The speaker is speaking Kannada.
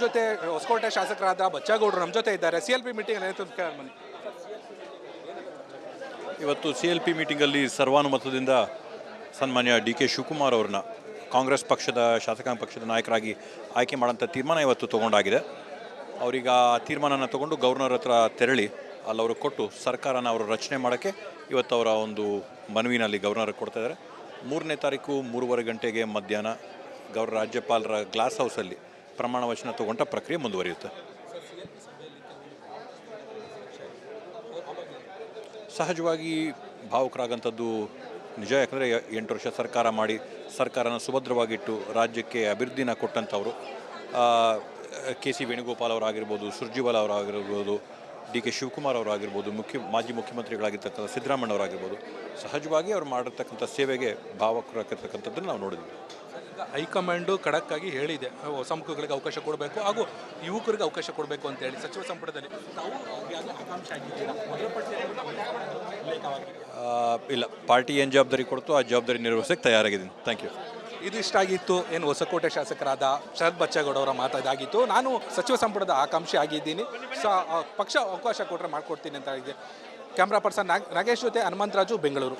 ಜೊತೆ ಹೊಸಕೋಟೆ ಶಾಸಕರಾದ ಬಚ್ಚೇಗೌಡರು ನಮ್ಮ ಜೊತೆ ಇದ್ದಾರೆ. CLP ಮೀಟಿಂಗ್ ಇವತ್ತು CLP ಮೀಟಿಂಗಲ್ಲಿ ಸರ್ವಾನುಮತದಿಂದ ಸನ್ಮಾನ್ಯ DK ಶಿವಕುಮಾರ್ ಅವ್ರನ್ನ ಕಾಂಗ್ರೆಸ್ ಪಕ್ಷದ ಶಾಸಕಾಂಗ ಪಕ್ಷದ ನಾಯಕರಾಗಿ ಆಯ್ಕೆ ಮಾಡೋಂಥ ತೀರ್ಮಾನ ಇವತ್ತು ತೊಗೊಂಡಾಗಿದೆ. ಅವರೀಗ ಆ ತೀರ್ಮಾನನ ತೊಗೊಂಡು ಗವರ್ನರ್ ಹತ್ರ ತೆರಳಿ ಅಲ್ಲಿ ಅವರು ಕೊಟ್ಟು ಸರ್ಕಾರನ ಅವರು ರಚನೆ ಮಾಡೋಕ್ಕೆ ಇವತ್ತು ಅವರ ಒಂದು ಮನವಿನಲ್ಲಿ ಗವರ್ನರ್ ಕೊಡ್ತಾ ಇದ್ದಾರೆ. 3ನೇ ತಾರೀಕು 3:30 ಗಂಟೆಗೆ ಮಧ್ಯಾಹ್ನ ರಾಜ್ಯಪಾಲರ ಗ್ಲಾಸ್ ಹೌಸಲ್ಲಿ ಪ್ರಮಾಣ ವಚನ ತಗೊಂಡ ಪ್ರಕ್ರಿಯೆ ಮುಂದುವರಿಯುತ್ತೆ. ಸಹಜವಾಗಿ ಭಾವುಕರಾಗಂಥದ್ದು ನಿಜ. ಯಾಕಂದರೆ 8 ವರ್ಷ ಸರ್ಕಾರ ಮಾಡಿ ಸರ್ಕಾರನ ಸುಭದ್ರವಾಗಿಟ್ಟು ರಾಜ್ಯಕ್ಕೆ ಅಭಿವೃದ್ಧಿನ ಕೊಟ್ಟಂಥವರು KC ವೇಣುಗೋಪಾಲ್ ಅವರಾಗಿರ್ಬೋದು, ಸುರ್ಜಿವಾಲ ಅವರಾಗಿರ್ಬೋದು, DK ಶಿವಕುಮಾರ್ ಅವರಾಗಿರ್ಬೋದು, ಮಾಜಿ ಮುಖ್ಯಮಂತ್ರಿಗಳಾಗಿರ್ತಕ್ಕಂಥ ಸಿದ್ದರಾಮಯ್ಯ ಅವರಾಗಿರ್ಬೋದು, ಸಹಜವಾಗಿ ಅವ್ರು ಮಾಡಿರ್ತಕ್ಕಂಥ ಸೇವೆಗೆ ಭಾವಕರಾಗಿರ್ತಕ್ಕಂಥದ್ದನ್ನು ನಾವು ನೋಡಿದ್ವಿ. ಹೈಕಮಾಂಡು ಖಡಕ್ ಆಗಿ ಹೇಳಿದೆ, ಹೊಸ ಮುಖಗಳಿಗೆ ಅವಕಾಶ ಕೊಡಬೇಕು ಹಾಗೂ ಯುವಕರಿಗೆ ಅವಕಾಶ ಕೊಡಬೇಕು ಅಂತ ಹೇಳಿ ಸಚಿವ ಸಂಪುಟದಲ್ಲಿ ಇಲ್ಲ, ಪಾರ್ಟಿ ಏನು ಜವಾಬ್ದಾರಿ ಕೊಡ್ತೋ ಆ ಜವಾಬ್ದಾರಿ ನಿರ್ವಹಿಸೋಕ್ಕೆ ತಯಾರಾಗಿದ್ದೀನಿ. Thank you. ಇದು ಇಷ್ಟ ಆಗಿತ್ತು. ಏನು ಹೊಸಕೋಟೆ ಶಾಸಕರಾದ ಶರತ್ ಬಚ್ಚೇಗೌಡ ಅವರ ಮಾತಾದಾಗಿತ್ತು. ನಾನು ಸಚಿವ ಸಂಪುಟದ ಆಕಾಂಕ್ಷಿ ಆಗಿದ್ದೀನಿ, ಪಕ್ಷ ಅವಕಾಶ ಕೊಟ್ಟರೆ ಮಾಡಿಕೊಡ್ತೀನಿ ಅಂತ ಇದೆ. ಕ್ಯಾಮ್ರಾ ಪರ್ಸನ್ ನಾಗೇಶ್ ಜೊತೆ ಹನುಮಂತರಾಜು, ಬೆಂಗಳೂರು.